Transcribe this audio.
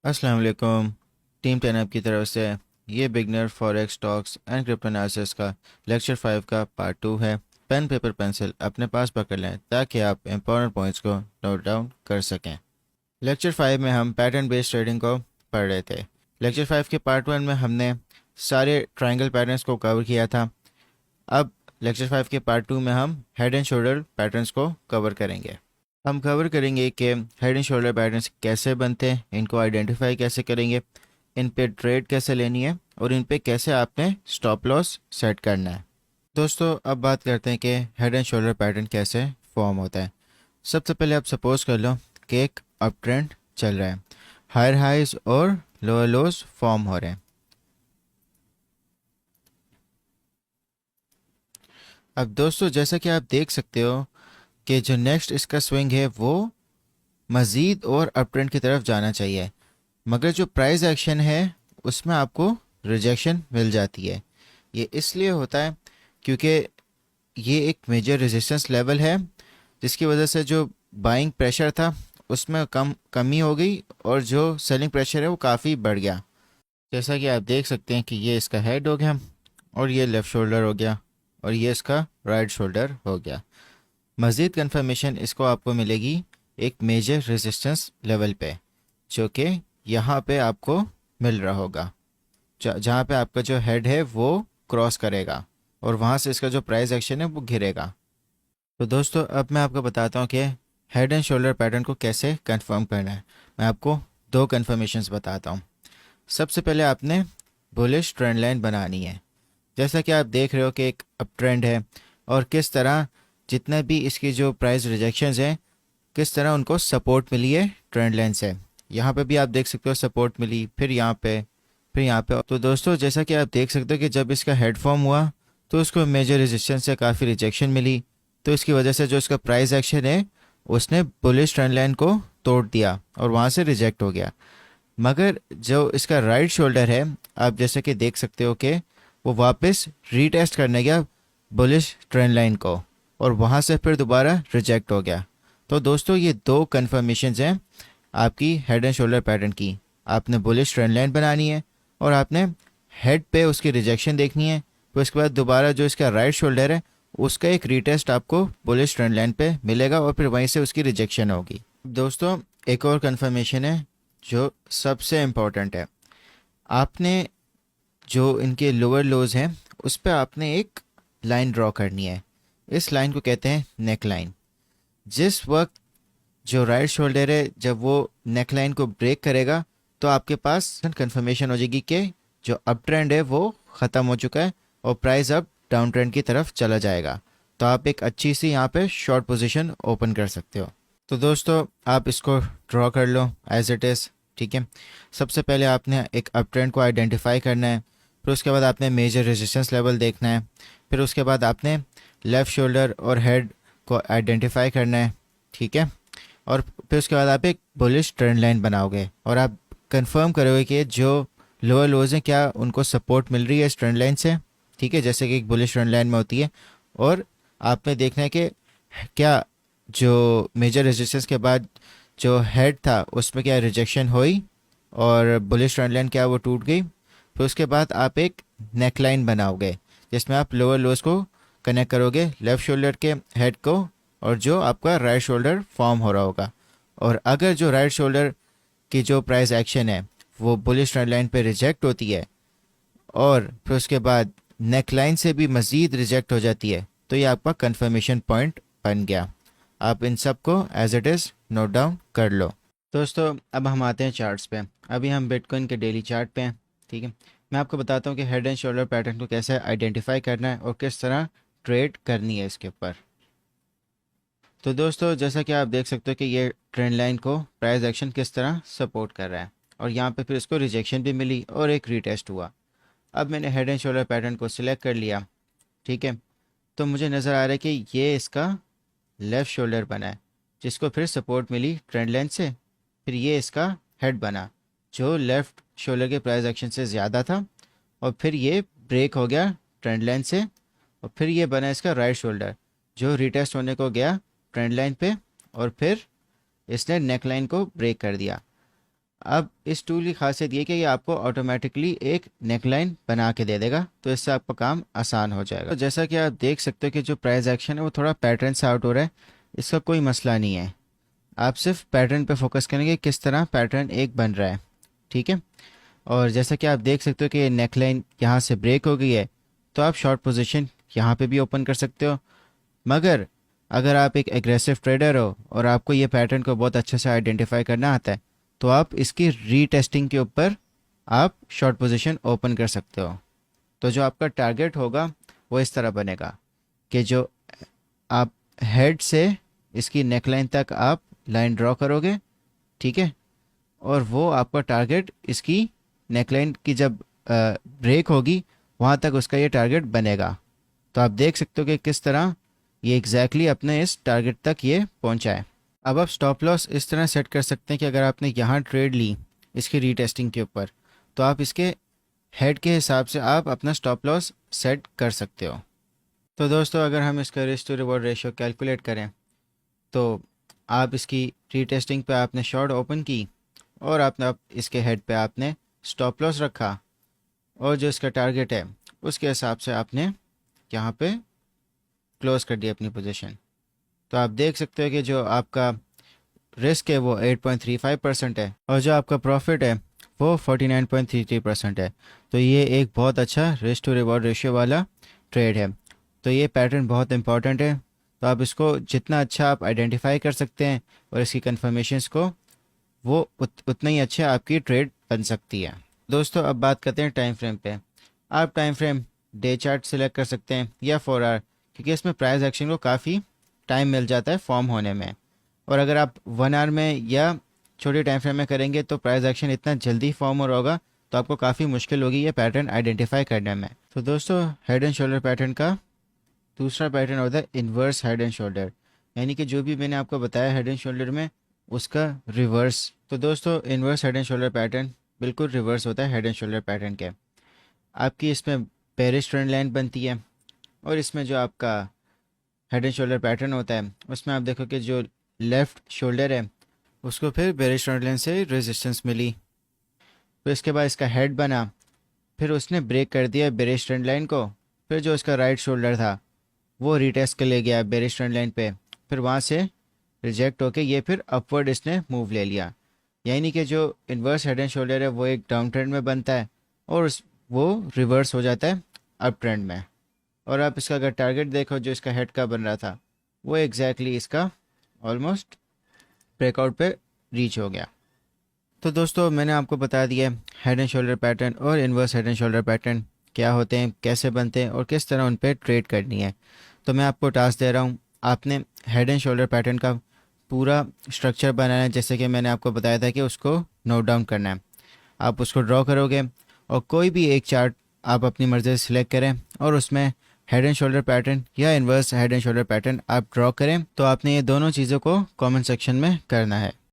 अस्सलाम वालेकुम। Team 10 app की तरफ से ये beginner forex stocks and crypto analysis का लेक्चर 5 का पार्ट 2 है। पेन पेपर पेंसिल अपने पास पकड़ लें ताकि आप इंपॉर्टेंट पॉइंट्स को नोट डाउन कर सकें। लेक्चर 5 में हम पैटर्न बेस्ड ट्रेडिंग को पढ़ रहे थे। लेक्चर 5 के पार्ट 1 में हमने सारे ट्रायंगल पैटर्न्स को कवर किया था। अब लेक्चर 5 के पार्ट 2 में हम हेड एंड शोल्डर पैटर्न्स को कवर करेंगे। हम कवर करेंगे कि हेड एंड शोल्डर पैटर्न्स कैसे बनते हैं, इनको आइडेंटिफाई कैसे करेंगे, इन पे ट्रेड कैसे लेनी है और इन पे कैसे आपने स्टॉप लॉस सेट करना है। दोस्तों अब बात करते हैं कि हेड एंड शोल्डर पैटर्न कैसे फॉर्म होता है। सबसे पहले आप सपोज कर लो कि एक अप ट्रेंड चल रहा है, हायर हाइज और लोअर लोज फॉर्म हो रहे हैं। अब दोस्तों जैसा कि आप देख सकते हो कि जो नेक्स्ट इसका स्विंग है वो मज़ीद और अप ट्रेंड की तरफ जाना चाहिए, मगर जो प्राइस एक्शन है उसमें आपको रिजेक्शन मिल जाती है। ये इसलिए होता है क्योंकि ये एक मेजर रेजिस्टेंस लेवल है, जिसकी वजह से जो बाइंग प्रेशर था उसमें कमी हो गई और जो सेलिंग प्रेशर है वो काफ़ी बढ़ गया। जैसा कि आप देख सकते हैं कि ये इसका हेड हो गया और ये लेफ़्ट शोल्डर हो गया और ये इसका राइट शोल्डर हो गया। मज़ीद कंफर्मेशन इसको आपको मिलेगी एक मेजर रेजिस्टेंस लेवल पे, जो कि यहाँ पे आपको मिल रहा होगा, जहाँ पे आपका जो हेड है वो क्रॉस करेगा और वहाँ से इसका जो प्राइस एक्शन है वो गिरेगा। तो दोस्तों अब मैं आपको बताता हूँ कि हेड एंड शोल्डर पैटर्न को कैसे कंफर्म करना है। मैं आपको दो कंफर्मेशंस बताता हूँ। सबसे पहले आपने बुलिश ट्रेंड लाइन बनानी है। जैसा कि आप देख रहे हो कि एक अप ट्रेंड है और किस तरह जितने भी इसकी जो प्राइस रिजेक्शंस हैं किस तरह उनको सपोर्ट मिली है ट्रेंड लाइन से। यहाँ पे भी आप देख सकते हो सपोर्ट मिली, फिर यहाँ पे, फिर यहाँ पे। तो दोस्तों जैसा कि आप देख सकते हो कि जब इसका हेड फॉर्म हुआ तो उसको मेजर रेजिस्टेंस से काफ़ी रिजेक्शन मिली, तो इसकी वजह से जो इसका प्राइस एक्शन है उसने बुलिश ट्रेंड लाइन को तोड़ दिया और वहाँ से रिजेक्ट हो गया। मगर जो इसका राइट शोल्डर है, आप जैसे कि देख सकते हो कि वो वापस रीटेस्ट करने गया बुलिश ट्रेंड लाइन को और वहाँ से फिर दोबारा रिजेक्ट हो गया। तो दोस्तों ये दो कन्फर्मेशंस हैं आपकी हेड एंड शोल्डर पैटर्न की। आपने बुलिश ट्रेंड लाइन बनानी है और आपने हेड पे उसकी रिजेक्शन देखनी है, फिर उसके बाद दोबारा जो इसका राइट शोल्डर है उसका एक रीटेस्ट आपको बुलिश ट्रेंड लाइन पे मिलेगा और फिर वहीं से उसकी रिजेक्शन होगी। दोस्तों एक और कन्फर्मेशन है जो सबसे इम्पोर्टेंट है। आपने जो इनके लोअर लोज हैं उस पर आपने एक लाइन ड्रॉ करनी है। इस लाइन को कहते हैं नेक लाइन। जिस वक्त जो राइट शोल्डर है जब वो नेक लाइन को ब्रेक करेगा तो आपके पास कंफर्मेशन हो जाएगी कि जो अप ट्रेंड है वो ख़त्म हो चुका है और प्राइस अब डाउन ट्रेंड की तरफ चला जाएगा। तो आप एक अच्छी सी यहाँ पे शॉर्ट पोजीशन ओपन कर सकते हो। तो दोस्तों आप इसको ड्रॉ कर लो एज इट इज़, ठीक है। सबसे पहले आपने एक अप ट्रेंड को आइडेंटिफाई करना है, फिर उसके बाद आपने मेजर रेजिस्टेंस लेवल देखना है, फिर उसके बाद आपने लेफ़्ट शोल्डर और हेड को आइडेंटिफाई करना है, ठीक है। और फिर उसके बाद आप एक बुलिश ट्रेंड लाइन बनाओगे और आप कंफर्म करोगे कि जो लोअर लोज हैं क्या उनको सपोर्ट मिल रही है इस ट्रेंड लाइन से, ठीक है, जैसे कि एक बुलिश ट्रेंड लाइन में होती है। और आपने देखना है कि क्या जो मेजर रेजिस्टेंस के बाद जो हेड था उसमें क्या रिजेक्शन हुई और बुलिश ट्रेंड लाइन क्या वो टूट गई। फिर उसके बाद आप एक नेक लाइन बनाओगे जिसमें आप लोअर लोज को कनेक्ट करोगे लेफ़्ट शोल्डर के हेड को और जो आपका राइट शोल्डर फॉर्म हो रहा होगा। और अगर जो राइट शोल्डर की जो प्राइस एक्शन है वो बुलिश ट्रेंड लाइन पे रिजेक्ट होती है और फिर उसके बाद नेक लाइन से भी मज़ीद रिजेक्ट हो जाती है तो ये आपका कंफर्मेशन पॉइंट बन गया। आप इन सब को as it is note down कर लो। दोस्तों अब हम आते हैं चार्ट्स पे। अभी हम बिटकॉइन के डेली चार्ट पे हैं, ठीक है। मैं आपको बताता हूँ कि हेड एंड शोल्डर पैटर्न को कैसे आइडेंटिफाई करना है और किस तरह ट्रेड करनी है इसके ऊपर। तो दोस्तों जैसा कि आप देख सकते हो कि ये ट्रेंड लाइन को प्राइस एक्शन किस तरह सपोर्ट कर रहा है और यहाँ पे फिर इसको रिजेक्शन भी मिली और एक रीटेस्ट हुआ। अब मैंने हेड एंड शोल्डर पैटर्न को सिलेक्ट कर लिया, ठीक है। तो मुझे नज़र आ रहा है कि ये इसका लेफ़्ट शोल्डर बना है जिसको फिर सपोर्ट मिली ट्रेंड लाइन से। फिर ये इसका हेड बना जो लेफ़्ट शोल्डर के प्राइस एक्शन से ज़्यादा था और फिर ये ब्रेक हो गया ट्रेंड लाइन से। और फिर ये बना इसका राइट शोल्डर जो रिटेस्ट होने को गया ट्रेंड लाइन पे और फिर इसने नेक लाइन को ब्रेक कर दिया। अब इस टूल की खासियत ये कि ये आपको ऑटोमेटिकली एक नेकलाइन बना के दे देगा, तो इससे आपका काम आसान हो जाएगा। तो जैसा कि आप देख सकते हो कि जो प्राइस एक्शन है वो थोड़ा पैटर्न से आउट हो रहा है, इसका कोई मसला नहीं है। आप सिर्फ पैटर्न पे फोकस करेंगे, किस तरह पैटर्न एक बन रहा है, ठीक है। और जैसा कि आप देख सकते हो कि नेकलाइन यहाँ से ब्रेक हो गई है, तो आप शॉर्ट पोजीशन यहाँ पे भी ओपन कर सकते हो। मगर अगर आप एक एग्रेसिव ट्रेडर हो और आपको ये पैटर्न को बहुत अच्छे से आइडेंटिफाई करना आता है, तो आप इसकी रीटेस्टिंग के ऊपर आप शॉर्ट पोजीशन ओपन कर सकते हो। तो जो आपका टारगेट होगा वो इस तरह बनेगा कि जो आप हेड से इसकी नेकलाइन तक आप लाइन ड्रॉ करोगे, ठीक है। और वो आपका टारगेट इसकी नेकलाइन की जब ब्रेक होगी वहाँ तक उसका ये टारगेट बनेगा। तो आप देख सकते हो कि किस तरह ये एग्जैक्टली अपने इस टारगेट तक ये पहुँचा है। अब आप स्टॉप लॉस इस तरह सेट कर सकते हैं कि अगर आपने यहाँ ट्रेड ली इसकी रीटेस्टिंग के ऊपर, तो आप इसके हेड के हिसाब से आप अपना स्टॉप लॉस सेट कर सकते हो। तो दोस्तों अगर हम इसका risk to reward ratio calculate करें, तो आप इसकी रीटेस्टिंग पे आपने शॉर्ट ओपन की और आपने आप इसके हेड पे आपने स्टॉप लॉस रखा, और जो इसका टारगेट है उसके हिसाब से आपने यहाँ पे क्लोज कर दी अपनी पोजीशन। तो आप देख सकते हो कि जो आपका रिस्क है वो 8.35% है और जो आपका प्रॉफिट है वो 49.33% है। तो ये एक बहुत अच्छा रिस्क टू रिवॉर्ड रेशियो वाला ट्रेड है। तो ये पैटर्न बहुत इंपॉर्टेंट है, तो आप इसको जितना अच्छा आप आइडेंटिफाई कर सकते हैं और इसकी कन्फर्मेशंस को, वो उतना ही अच्छा आपकी ट्रेड बन सकती है। दोस्तों अब बात करते हैं टाइम फ्रेम पे। आप time frame day chart select कर सकते हैं या 4 आवर, क्योंकि इसमें प्राइस एक्शन को काफ़ी टाइम मिल जाता है फॉर्म होने में। और अगर आप 1 आवर में या छोटे टाइम फ्रेम में करेंगे तो प्राइस एक्शन इतना जल्दी फॉर्म हो रहा होगा, तो आपको काफ़ी मुश्किल होगी ये पैटर्न आइडेंटिफाई करने में। तो दोस्तों हेड एंड शोल्डर पैटर्न का दूसरा पैटर्न होता है इन्वर्स हेड एंड शोल्डर, यानी कि जो भी मैंने आपको बताया हेड एंड शोल्डर में उसका रिवर्स। तो दोस्तों inverse head and shoulder pattern बिल्कुल रिवर्स होता है हेड एंड शोल्डर पैटर्न के। आपकी इसमें बेरिश ट्रेंड लाइन बनती है और इसमें जो आपका हेड एंड शोल्डर पैटर्न होता है उसमें आप देखो कि जो लेफ़्ट शोल्डर है उसको फिर बेरिश ट्रेंड लाइन से रेजिस्टेंस मिली, फिर इसके बाद इसका हेड बना, फिर उसने ब्रेक कर दिया बेरिश ट्रेंड लाइन को, फिर जो इसका राइट शोल्डर था वो रिटेस्ट के ले गया बेरिश ट्रेंड लाइन पे, फिर वहाँ से रिजेक्ट होके ये फिर अपवर्ड इसने मूव ले लिया। यानी कि जो इन्वर्स हेड एंड शोल्डर है वो एक डाउन ट्रेंड में बनता है और वो रिवर्स हो जाता है अप ट्रेंड में। और आप इसका अगर टारगेट देखो जो इसका हेड का बन रहा था वो एग्जैक्टली इसका ऑलमोस्ट ब्रेकआउट पे रीच हो गया। तो दोस्तों मैंने आपको बता दिया हेड एंड शोल्डर पैटर्न और inverse head and shoulder pattern क्या होते हैं, कैसे बनते हैं और किस तरह उन पर ट्रेड करनी है। तो मैं आपको टास्क दे रहा हूँ, आपने हेड एंड शोल्डर पैटर्न का पूरा स्ट्रक्चर बनाना है, जैसे कि मैंने आपको बताया था कि उसको नोट डाउन करना है। आप उसको ड्रॉ करोगे और कोई भी एक चार्ट आप अपनी मर्ज़ी से सिलेक्ट करें और उसमें हेड एंड शोल्डर पैटर्न या inverse head and shoulder pattern आप ड्रॉ करें। तो आपने ये दोनों चीज़ों को कमेंट सेक्शन में करना है।